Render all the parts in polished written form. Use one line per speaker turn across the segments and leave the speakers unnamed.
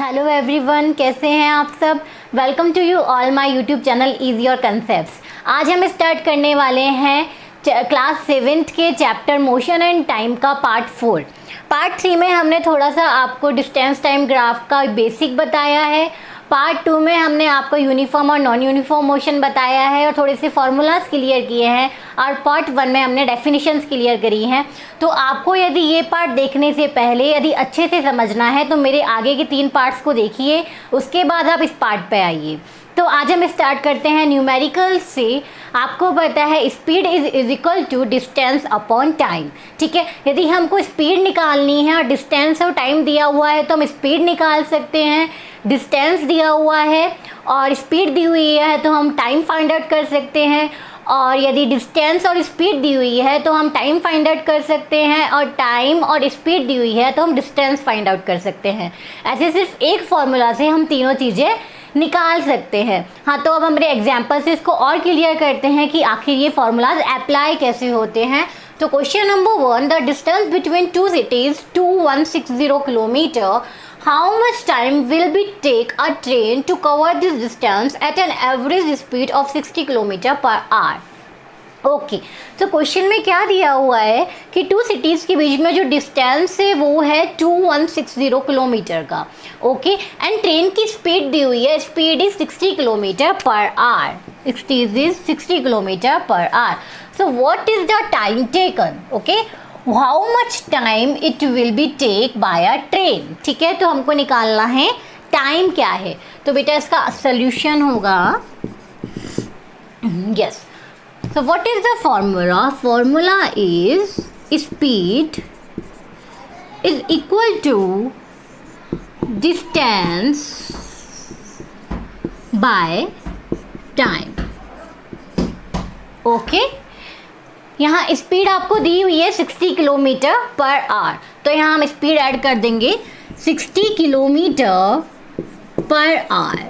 Hello everyone, कैसे हैं आप सब। Welcome to you all my YouTube channel easy your concepts. आज हम स्टार्ट करने वाले हैं क्लास 7th के चैप्टर मोशन एंड टाइम का पार्ट 4। पार्ट 3 में हमने थोड़ा सा आपको डिस्टेंस टाइम ग्राफ का बेसिक बताया है। पार्ट 2 में हमने आपको यूनिफॉर्म और नॉन यूनिफॉर्म मोशन बताया है और थोड़े से फार्मूलाज क्लियर किए हैं। और पार्ट 1 में हमने डेफिनेशंस क्लियर करी हैं। तो आपको यदि ये पार्ट देखने से पहले यदि अच्छे से समझना है तो मेरे आगे के 3 पार्ट्स को देखिए, उसके बाद आप इस पार्ट पे आइए। तो आज हम स्टार्ट करते हैं न्यूमेरिकल से। आपको पता है speed is equal to distance upon time. ठीक है, यदि हमको स्पीड निकालनी है और डिस्टेंस और टाइम दिया हुआ है तो हम स्पीड निकाल सकते हैं। डिस्टेंस दिया हुआ है और स्पीड दी हुई है तो हम टाइम फाइंड आउट कर सकते हैं। और यदि डिस्टेंस और स्पीड दी हुई है तो हम टाइम फाइंड आउट कर सकते हैं, और टाइम और स्पीड दी हुई है तो हम डिस्टेंस फाइंड आउट कर सकते हैं। ऐसे सिर्फ एक फॉर्मूला से हम तीनों चीज़ें निकाल सकते हैं। हाँ, तो अब हमारे एग्जाम्पल से इसको और क्लियर करते हैं कि आखिर ये फॉर्मूलाज अप्लाई कैसे होते हैं। तो question number 1, the distance between two cities 2160 kilometre, how much time will be take a train to cover this distance at an average speed of 60 km per hour? Okay, तो question में क्या दिया हुआ है कि 2 सिटीज़ के बीच में जो डिस्टेंस है वो है 2160 किलोमीटर का। ओके, एंड ट्रेन की स्पीड दी हुई है, speed is 60 kilometre per hour. Speed is 60 kilometre per hour. So what is the time taken? Okay, how much time it will be take by a train. ठीक है, तो हमको निकालना है टाइम क्या है। तो बेटा इसका सोल्यूशन होगा yes. So what is the formula? Formula is speed is equal to distance by time. Okay? यहाँ स्पीड आपको दी हुई है 60 किलोमीटर पर आवर, तो यहाँ हम स्पीड ऐड कर देंगे 60 kilometre per hour.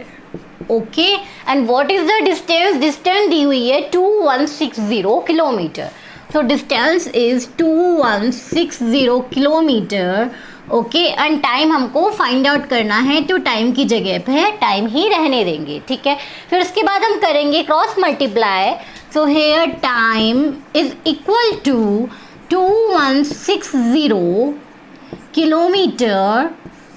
Okay, and what is the distance? Distance दी हुई है 2160 kilometre. So distance is 2160 kilometre. Okay, and time हमको फाइंड आउट करना है, तो टाइम की जगह पे टाइम ही रहने देंगे। ठीक है, फिर उसके बाद हम करेंगे cross multiply. So here time is equal to 2160 kilometre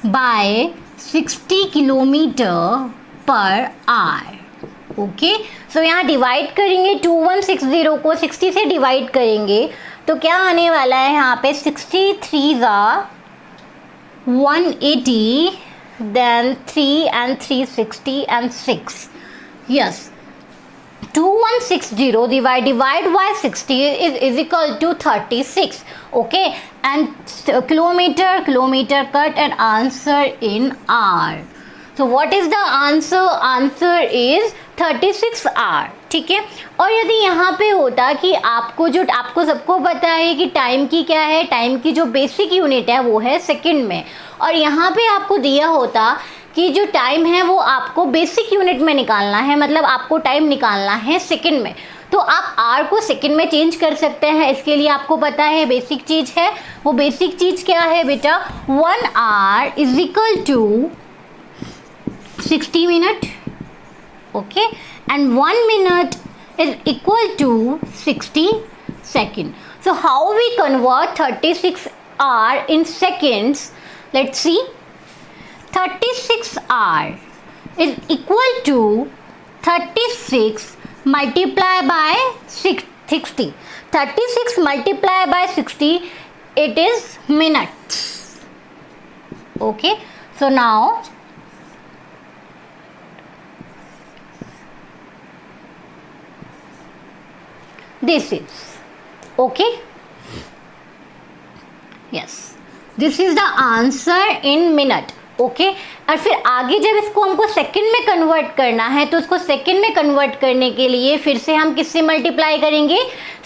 by 60 kilometre per hour. Okay, so यहाँ डिवाइड करेंगे 2160 को 60 से डिवाइड करेंगे तो क्या आने वाला है यहाँ पे 63 180, then 3 and 360 and 6। Yes, 2160 divide by 60 is equal to 36. Okay, and kilometer cut and answer in hour. So what is the answer? Answer is 36 hour। ठीक है, और यदि यहाँ पे होता कि आपको सबको पता है कि टाइम की क्या है, टाइम की जो बेसिक यूनिट है वो है सेकंड में, और यहाँ पे आपको दिया होता कि जो टाइम है वो आपको बेसिक यूनिट में निकालना है, मतलब आपको टाइम निकालना है सेकंड में, तो आप आर को सेकंड में चेंज कर सकते हैं। इसके लिए आपको पता है बेसिक चीज़ है, वो बेसिक चीज़ क्या है बेटा? 1 hour is equal to 60 minutes. Okay, and 1 minute is equal to 60 seconds. So how we convert 36 hour in seconds? Let's see. 36 hour is equal to 36 multiplied by 60. 36 multiplied by 60, it is minutes. Okay, so now this is okay. Yes, this is the answer in minute. Okay, और फिर आगे जब इसको हमको second में convert करना है तो उसको सेकंड में कन्वर्ट करने के लिए फिर से हम किससे मल्टीप्लाई करेंगे?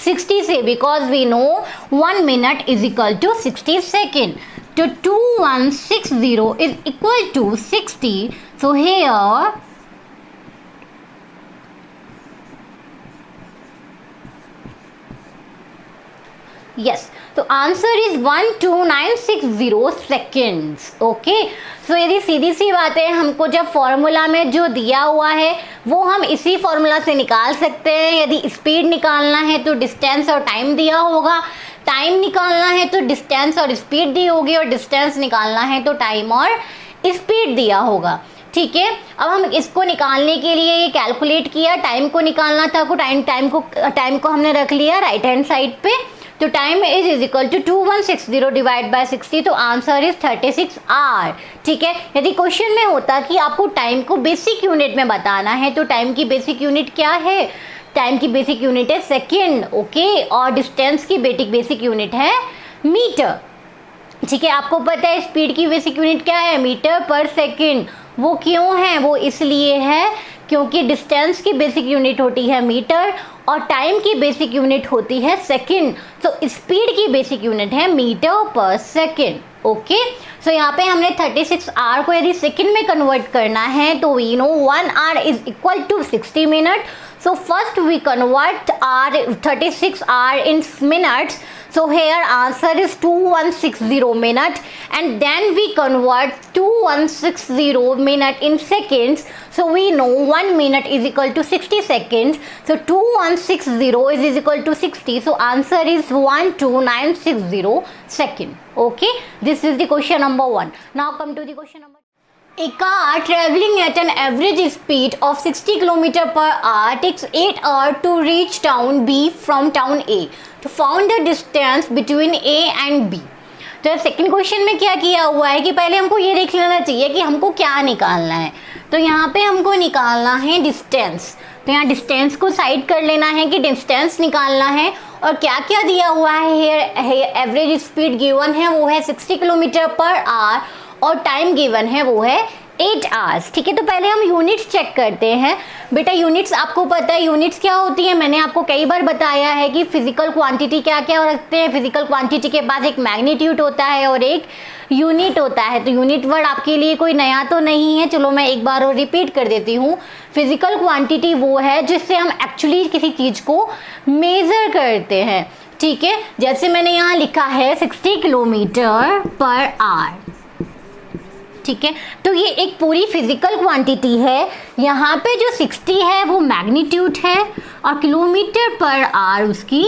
60 से, because we know 1 minute is equal to 60 second. तो 2160 is equal to 60। So here yes, तो answer is 12960 seconds. Okay, so यदि सीधी सी बात है, हमको जब फॉर्मूला में जो दिया हुआ है वो हम इसी फॉर्मूला से निकाल सकते हैं। यदि स्पीड निकालना है तो डिस्टेंस और टाइम दिया होगा, टाइम निकालना है तो डिस्टेंस और स्पीड दी होगी, और डिस्टेंस निकालना है तो टाइम और स्पीड दिया होगा। ठीक है, अब हम इसको निकालने के लिए ये कैलकुलेट किया, टाइम को निकालना था, टाइम को हमने रख लिया राइट हैंड साइड पे। तो time is equal to 2160 divide by 60, तो आंसर इज 36 आवर। ठीक है, यदि क्वेश्चन में होता कि आपको टाइम को बेसिक यूनिट में बताना है, तो टाइम की बेसिक यूनिट क्या है? टाइम की बेसिक यूनिट है सेकेंड। ओके, और डिस्टेंस की बेसिक यूनिट है मीटर। ठीक है, आपको पता है स्पीड की बेसिक यूनिट क्या है? Metre per second. वो क्यों है? वो इसलिए है क्योंकि डिस्टेंस की बेसिक यूनिट होती है मीटर और टाइम की बेसिक यूनिट होती है सेकेंड। तो स्पीड की बेसिक यूनिट है metre per second. Okay, so यहाँ पे हमने 36 आवर को यदि सेकेंड में कन्वर्ट करना है तो we know 1 hour is equal to 60 minute. So first we convert our 36 hour in minutes. So here answer is 2160 minute, and then we convert 2160 minute in seconds. So we know 1 minute is equal to 60 seconds. So 2160 is equal to 60. So answer is 12960 second. Okay, this is the question number 1. Now come to the question number. A car traveling at an average speed of 60 km per hour takes 8 hours to reach town B from town A. To find the distance between A and B. तो second question में क्या किया हुआ है कि पहले हमको ये देख लेना चाहिए कि हमको क्या निकालना है। तो यहाँ पे हमको निकालना है डिस्टेंस। तो यहाँ डिस्टेंस को साइड कर लेना है कि डिस्टेंस निकालना है, और क्या क्या दिया हुआ है। एवरेज स्पीड गिवन है वो है 60 किलोमीटर पर आवर, और टाइम गिवन है वो है 8 आवर्स। ठीक है, तो पहले हम यूनिट्स चेक करते हैं। बेटा यूनिट्स आपको पता है यूनिट्स क्या होती है? मैंने आपको कई बार बताया है कि फिजिकल क्वांटिटी क्या क्या रखते हैं। फिजिकल क्वांटिटी के बाद एक मैग्नीट्यूड होता है और एक यूनिट होता है। तो यूनिट वर्ड आपके लिए कोई नया तो नहीं है, चलो मैं एक बार और रिपीट कर देती हूँ। फिजिकल क्वांटिटी वो है जिससे हम एक्चुअली किसी चीज़ को मेज़र करते हैं। ठीक है, जैसे मैंने यहाँ लिखा है 60 किलोमीटर पर आवर। ठीक है, तो ये एक पूरी फिजिकल क्वांटिटी है। यहाँ पे जो 60 है वो मैग्नीट्यूड है और किलोमीटर पर आवर उसकी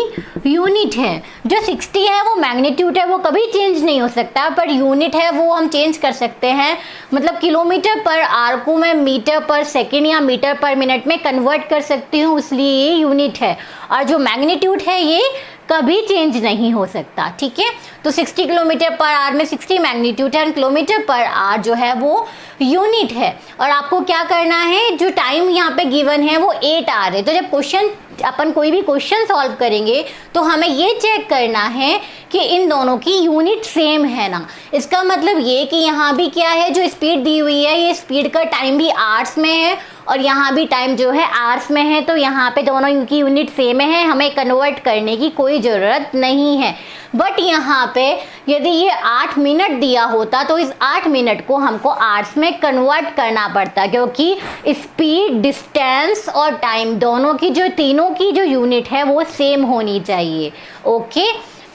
यूनिट है। जो 60 है वो मैग्नीट्यूड है, वो कभी चेंज नहीं हो सकता, पर यूनिट है वो हम चेंज कर सकते हैं। मतलब किलोमीटर पर आवर को मैं मीटर पर सेकेंड या मीटर पर मिनट में कन्वर्ट कर सकती हूँ, इसलिए ये यूनिट है। और जो मैग्नीट्यूड है ये कभी चेंज नहीं हो सकता। ठीक है, तो 60 किलोमीटर पर आवर में 60 मैग्नीट्यूड है, किलोमीटर पर आवर जो है वो यूनिट है। और आपको क्या करना है, जो टाइम यहाँ पे गिवन है वो 8 आवर है। तो जब अपन कोई भी क्वेश्चन सॉल्व करेंगे तो हमें ये चेक करना है कि इन दोनों की यूनिट सेम है ना। इसका मतलब ये कि यहाँ भी क्या है, जो स्पीड दी हुई है ये स्पीड का टाइम भी आवर्स में है और यहाँ भी टाइम जो है आवर्स में है। तो यहाँ पे दोनों की यूनिट सेम है, हमें कन्वर्ट करने की कोई ज़रूरत नहीं है। बट यहाँ पे यदि ये 8 मिनट दिया होता तो इस 8 मिनट को हमको आवर्स में कन्वर्ट करना पड़ता, क्योंकि स्पीड, डिस्टेंस और टाइम दोनों की तीनों की जो यूनिट है वो सेम होनी चाहिए। ओके,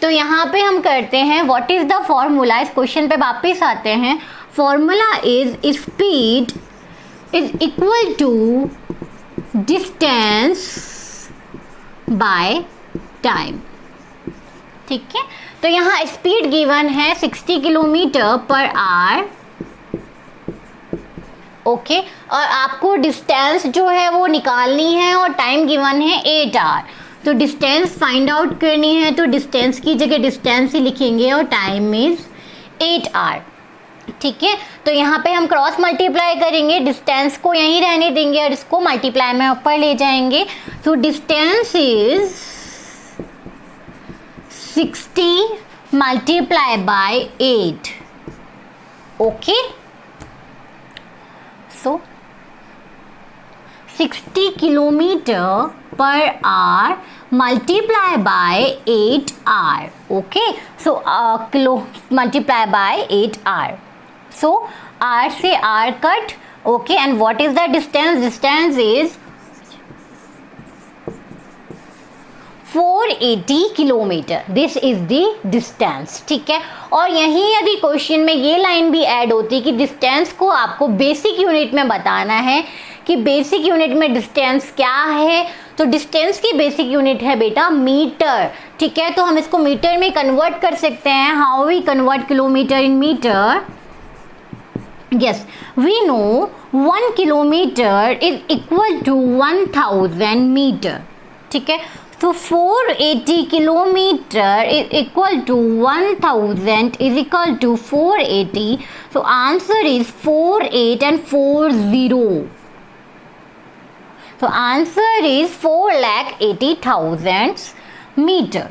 तो यहाँ पे हम करते हैं व्हाट इज़ द फॉर्मूला। इस क्वेश्चन पे वापस आते हैं। Formula is speed is equal to distance by time. ठीक है, तो यहाँ स्पीड गिवन है 60 किलोमीटर पर आवर। ओके, और आपको डिस्टेंस जो है वो निकालनी है और टाइम गिवन है 8 आवर। तो डिस्टेंस फाइंड आउट करनी है तो डिस्टेंस की जगह डिस्टेंस ही लिखेंगे और टाइम इज 8 आवर। ठीक है, तो यहाँ पे हम क्रॉस मल्टीप्लाई करेंगे, डिस्टेंस को यहीं रहने देंगे और इसको मल्टीप्लाई में ऊपर ले जाएंगे। तो distance is 60 multiply by 8। Okay, so 60 kilometre per hour multiply by 8 hour. Okay, so kilo multiply by 8 hour. So R से R cut. Okay, and what is the distance? Distance is 480 kilometre, this is the distance. ठीक है, और यहीं यदि question में ये line भी add होती कि डिस्टेंस को आपको बेसिक यूनिट में बताना है कि बेसिक यूनिट में डिस्टेंस क्या है, तो डिस्टेंस की बेसिक यूनिट है बेटा मीटर। ठीक है, तो हम इसको मीटर में कन्वर्ट कर सकते हैं। How we convert kilometre in metre? Yes, we know 1 kilometre is equal to 1000 metre. ठीक है, तो 480 kilometre is equal to 1000 is equal to 480, so answer is 48 and 40, so answer is 4,80,000 metre.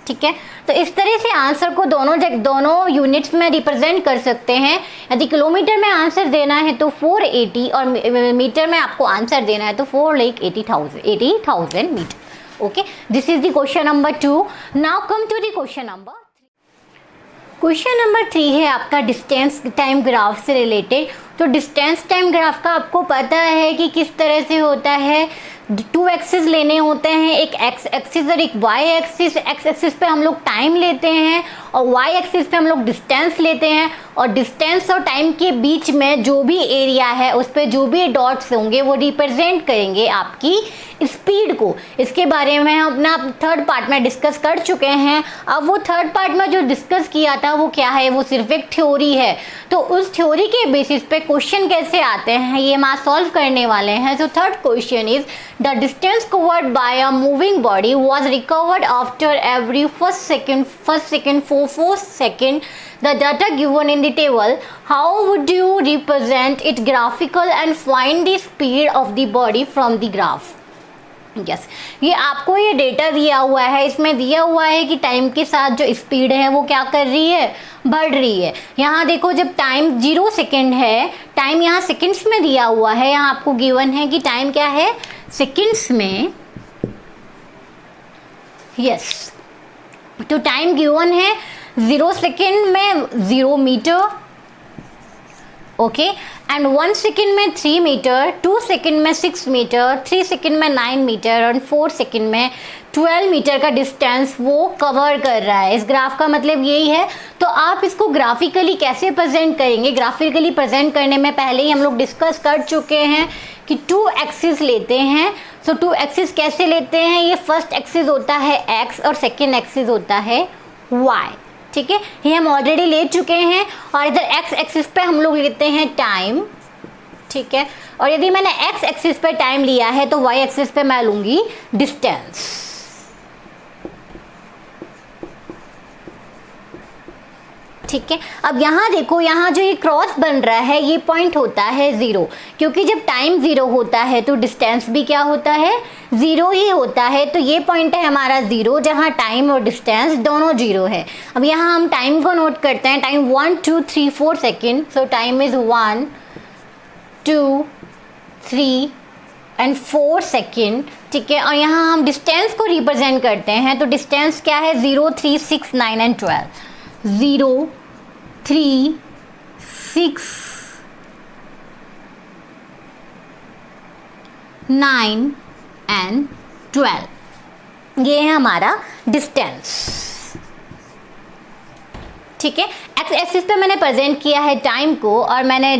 ठीक है, तो इस तरह से आंसर को दोनों यूनिट्स में रिप्रेजेंट कर सकते हैं। यदि किलोमीटर में आंसर देना है तो 480 और मीटर में आपको आंसर देना है तो 4,80,000 metre. Okay, this is the question number 2। Now come to the question number 3। Question number 3 है आपका डिस्टेंस टाइम ग्राफ से रिलेटेड। तो डिस्टेंस टाइम ग्राफ का आपको पता है कि किस तरह से होता है। 2 एक्सिस लेने होते हैं, एक एक्स एक्सिस और एक वाई एक्सिस। एक्स एक्सिस पे हम लोग टाइम लेते हैं और वाई एक्सिस पे हम लोग डिस्टेंस लेते हैं, और डिस्टेंस और टाइम के बीच में जो भी एरिया है उस पर जो भी डॉट्स होंगे वो रिप्रेजेंट करेंगे आपकी स्पीड को। इसके बारे में हम अपना थर्ड पार्ट में डिस्कस कर चुके हैं। अब वो थर्ड पार्ट में जो डिस्कस किया था वो क्या है, वो सिर्फ एक थ्योरी है। तो उस थ्योरी के बेसिस पे क्वेश्चन कैसे आते हैं ये हम आज सॉल्व करने वाले हैं। So third question is the distance covered by a moving body was recovered after every first second 4 second the data given in the table. How would you represent it graphical and find the speed of the body from the graph? Yes, ये आपको ये data दिया हुआ है। इसमें दिया हुआ है कि टाइम के साथ जो स्पीड है वो क्या कर रही है, बढ़ रही है। यहाँ देखो, जब टाइम 0 सेकेंड है, टाइम यहाँ सेकेंड्स में दिया हुआ है। यहाँ आपको गिवन है कि टाइम क्या है, सेकेंड्स में। यस, तो टाइम गिवन है 0 सेकेंड में 0 मीटर, ओके, एंड 1 सेकेंड में 3 मीटर, 2 सेकेंड में 6 मीटर, 3 सेकेंड में 9 मीटर और 4 सेकेंड में 12 मीटर का डिस्टेंस वो कवर कर रहा है। इस ग्राफ का मतलब यही है। तो आप इसको ग्राफिकली कैसे प्रेजेंट करेंगे? ग्राफिकली प्रेजेंट करने में पहले ही हम लोग डिस्कस कर चुके हैं कि 2 एक्सिस लेते हैं। सो 2 एक्सिस कैसे लेते हैं? ये फर्स्ट एक्सिस होता है x और सेकेंड एक्सिस होता है y। ठीक है, ये हम ऑलरेडी ले चुके हैं। और इधर x एक्सिस पे हम लोग लेते हैं टाइम। ठीक है, और यदि मैंने x एक्सिस पे टाइम लिया है तो y एक्सिस पे मैं लूंगी डिस्टेंस। ठीक है, अब यहाँ देखो, यहाँ जो ये क्रॉस बन रहा है ये पॉइंट होता है 0, क्योंकि जब टाइम 0 होता है तो डिस्टेंस भी क्या होता है, 0 ही होता है। तो ये पॉइंट है हमारा 0, जहाँ टाइम और डिस्टेंस दोनों 0 है। अब यहाँ हम टाइम को नोट करते हैं। Time 1 2 3 4 second. So time is 1 2 3 and 4 second. ठीक है, और यहाँ हम डिस्टेंस को रिप्रेजेंट करते हैं। तो डिस्टेंस क्या है, 0 3 6 9 एंड 12। 0 3 6 9 एंड 12, ये है हमारा डिस्टेंस। ठीक है, एक्स एक्सिस पे मैंने प्रेजेंट किया है टाइम को और मैंने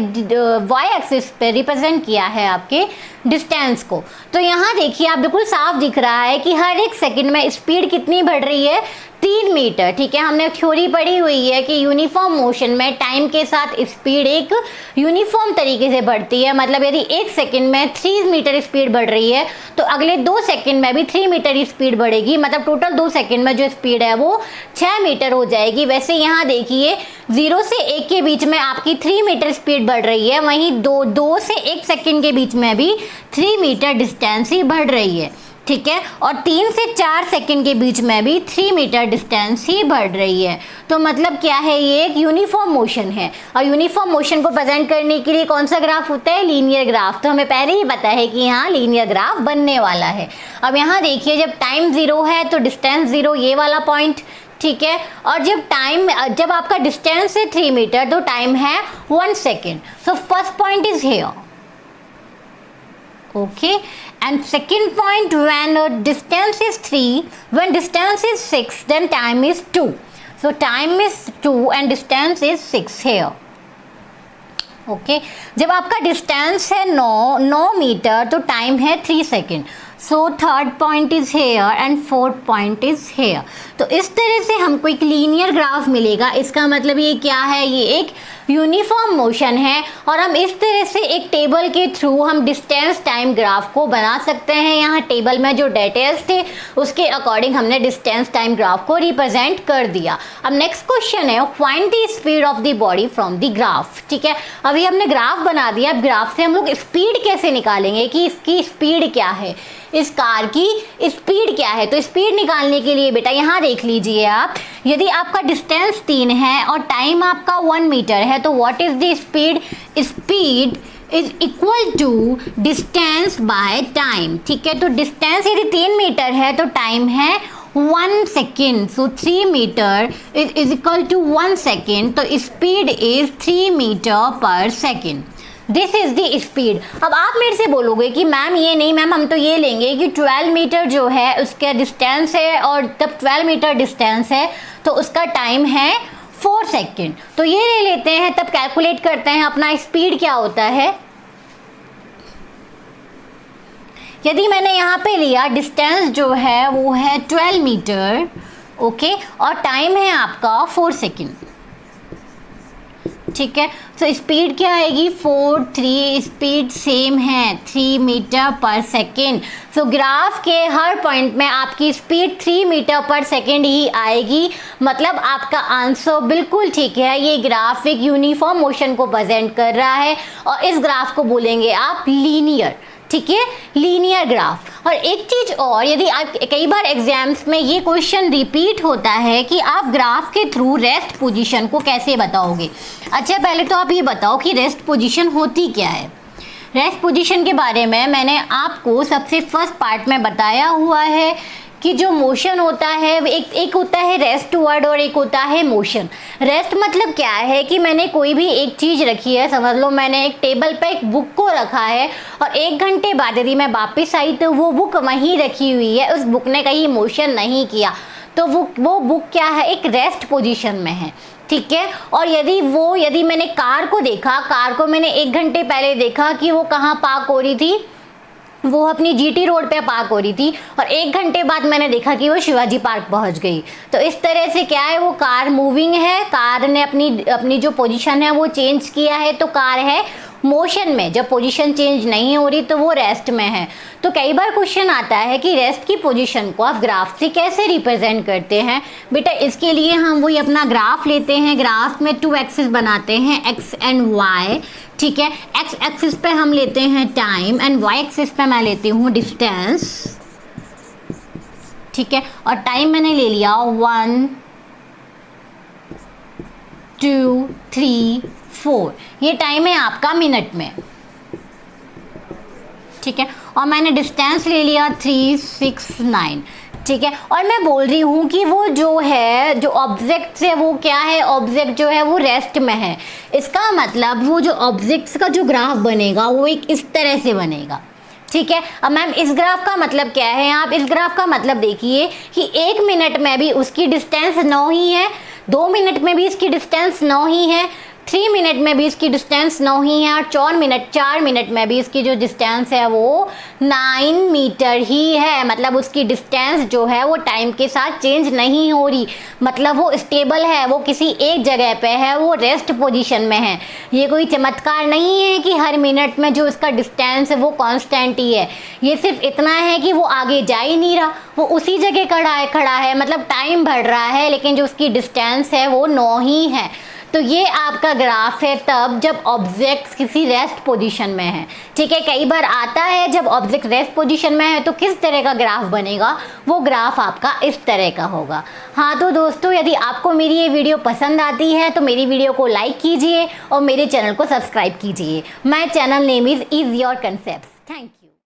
वाई एक्सिस पे रिप्रेजेंट किया है आपके डिस्टेंस को। तो यहाँ देखिए, आप बिल्कुल साफ दिख रहा है कि हर एक सेकंड में स्पीड कितनी बढ़ रही है, 3 मीटर। ठीक है, हमने थ्योरी पढ़ी हुई है कि यूनिफॉर्म मोशन में टाइम के साथ स्पीड एक यूनिफॉर्म तरीके से बढ़ती है। मतलब यदि 1 सेकंड में 3 मीटर स्पीड बढ़ रही है तो अगले 2 सेकंड में भी 3 मीटर स्पीड बढ़ेगी। मतलब टोटल 2 सेकंड में जो स्पीड है वो 6 मीटर हो जाएगी। वैसे यहाँ देखिए, 0 से 1 के बीच में आपकी 3 मीटर स्पीड बढ़ रही है, वहीं 2 से 1 सेकंड के बीच में भी 3 मीटर डिस्टेंस ही बढ़ रही है। ठीक है, और 3 से 4 सेकंड के बीच में भी 3 मीटर डिस्टेंस ही बढ़ रही है। तो मतलब क्या है, ये एक यूनिफॉर्म मोशन है। और यूनिफॉर्म मोशन को प्रेजेंट करने के लिए कौन सा ग्राफ होता है, लीनियर ग्राफ। तो हमें पहले ही पता है कि यहाँ लीनियर ग्राफ बनने वाला है। अब यहाँ देखिए, जब टाइम 0 है तो डिस्टेंस 0, ये वाला पॉइंट। ठीक है, और जब आपका डिस्टेंस है 3 मीटर तो टाइम है 1 second. So first point is here, okay, And second point, when distance is 3, when distance is 6, then time is 2. So time is 2 and distance is 6 here. Okay जब आपका डिस्टेंस है 9 metre तो time है 3 second. So third point is here and fourth point is here. तो इस तरह से हमको एक लीनियर ग्राफ मिलेगा. इसका मतलब ये क्या है, ये एक यूनिफॉर्म मोशन है और हम इस तरह से एक टेबल के थ्रू हम डिस्टेंस टाइम ग्राफ को बना सकते हैं. यहाँ टेबल में जो डिटेल्स थे उसके अकॉर्डिंग हमने डिस्टेंस टाइम ग्राफ को रिप्रेजेंट कर दिया. अब नेक्स्ट क्वेश्चन है find the speed of the body from the graph. ठीक है, अभी हमने ग्राफ बना दिया. अब ग्राफ से हम लोग स्पीड कैसे निकालेंगे कि इसकी स्पीड क्या है, इस कार की स्पीड क्या है. तो स्पीड निकालने के लिए बेटा यहाँ देख लीजिए आप, यदि आपका डिस्टेंस 3 है और टाइम आपका 1 मीटर है तो what is the speed. Speed is equal to distance by time. ठीक है, तो डिस्टेंस यदि 3 मीटर है तो टाइम है 1 second. So 3 metre is equal to 1 second. तो speed is 3 metre per second. This is the speed. अब आप मेरे से बोलोगे कि मैम ये नहीं, मैम हम तो ये लेंगे कि 12 मीटर जो है उसका डिस्टेंस है और तब 12 मीटर डिस्टेंस है तो उसका टाइम है 4 सेकेंड. तो ये ले लेते हैं, तब कैलकुलेट करते हैं अपना स्पीड क्या होता है. यदि मैंने यहाँ पे लिया डिस्टेंस जो है वो है 12 मीटर, ओके, और टाइम है आपका 4 सेकेंड. ठीक है, तो स्पीड क्या आएगी 4 3. स्पीड सेम है 3 मीटर पर सेकेंड. सो ग्राफ के हर पॉइंट में आपकी स्पीड 3 मीटर पर सेकेंड ही आएगी. मतलब आपका आंसर बिल्कुल ठीक है. ये ग्राफ एक यूनिफॉर्म मोशन को प्रेजेंट कर रहा है और इस ग्राफ को बोलेंगे आप लीनियर. ठीक है, लीनियर ग्राफ. और एक चीज़ और, यदि आप कई बार एग्जाम्स में ये क्वेश्चन रिपीट होता है कि आप ग्राफ के थ्रू रेस्ट पोजीशन को कैसे बताओगे. अच्छा, पहले तो आप ये बताओ कि रेस्ट पोजीशन होती क्या है. रेस्ट पोजीशन के बारे में मैंने आपको सबसे फर्स्ट पार्ट में बताया हुआ है कि जो मोशन होता है एक होता है रेस्ट वर्ड और एक होता है मोशन. रेस्ट मतलब क्या है कि मैंने कोई भी एक चीज़ रखी है, समझ लो मैंने एक टेबल पे एक बुक को रखा है और 1 घंटे बाद यदि मैं वापस आई तो वो बुक वहीं रखी हुई है, उस बुक ने कहीं मोशन नहीं किया, तो वो बुक क्या है, एक रेस्ट पोजीशन में है. ठीक है, और यदि मैंने कार को देखा, कार को मैंने 1 घंटे पहले देखा कि वो कहाँ पार्क हो रही थी, वो अपनी जीटी रोड पे पार्क हो रही थी और 1 घंटे बाद मैंने देखा कि वो शिवाजी पार्क पहुंच गई. तो इस तरह से क्या है, वो कार मूविंग है, कार ने अपनी जो पोजीशन है वो चेंज किया है, तो कार है मोशन में. जब पोजीशन चेंज नहीं हो रही तो वो रेस्ट में है. तो कई बार क्वेश्चन आता है कि रेस्ट की पोजीशन को आप ग्राफ से कैसे रिप्रेजेंट करते हैं. बेटा इसके लिए हम वही अपना ग्राफ लेते हैं. ग्राफ में 2 एक्सिस बनाते हैं, एक्स एंड वाई. ठीक है, एक्स एक्सिस पे हम लेते हैं टाइम एंड वाई एक्सिस पे मैं लेती हूँ डिस्टेंस. ठीक है, और टाइम मैंने ले लिया 1 2 3 4. ये टाइम है आपका मिनट में. ठीक है, और मैंने डिस्टेंस ले लिया 3 6 9. ठीक है, और मैं बोल रही हूँ कि वो जो है, जो ऑब्जेक्ट है वो क्या है, ऑब्जेक्ट जो है वो रेस्ट में है. इसका मतलब वो जो ऑब्जेक्ट्स का जो ग्राफ बनेगा वो एक इस तरह से बनेगा. ठीक है, अब मैम इस ग्राफ का मतलब क्या है, आप इस ग्राफ का मतलब देखिए कि 1 मिनट में भी उसकी डिस्टेंस 9 ही है, 2 मिनट में भी इसकी डिस्टेंस 9 ही है, 3 मिनट में भी इसकी डिस्टेंस 9 ही है और 4 मिनट में भी इसकी जो डिस्टेंस है वो 9 मीटर ही है. मतलब उसकी डिस्टेंस जो है वो टाइम के साथ चेंज नहीं हो रही, मतलब वो स्टेबल है, वो किसी एक जगह पे है, वो रेस्ट पोजीशन में है. ये कोई चमत्कार नहीं है कि हर मिनट में जो इसका डिस्टेंस है वो कांस्टेंट ही है. ये सिर्फ इतना है कि वो आगे जा ही नहीं रहा, वो उसी जगह खड़ा है. मतलब टाइम बढ़ रहा है लेकिन जो उसकी डिस्टेंस है वो 9 ही है. तो ये आपका ग्राफ है तब जब ऑब्जेक्ट किसी रेस्ट पोजीशन में है. ठीक है, कई बार आता है जब ऑब्जेक्ट रेस्ट पोजीशन में है तो किस तरह का ग्राफ बनेगा, वो ग्राफ आपका इस तरह का होगा. हाँ, तो दोस्तों यदि आपको मेरी ये वीडियो पसंद आती है तो मेरी वीडियो को लाइक कीजिए और मेरे चैनल को सब्सक्राइब कीजिए. My channel name is your concepts. Thank you.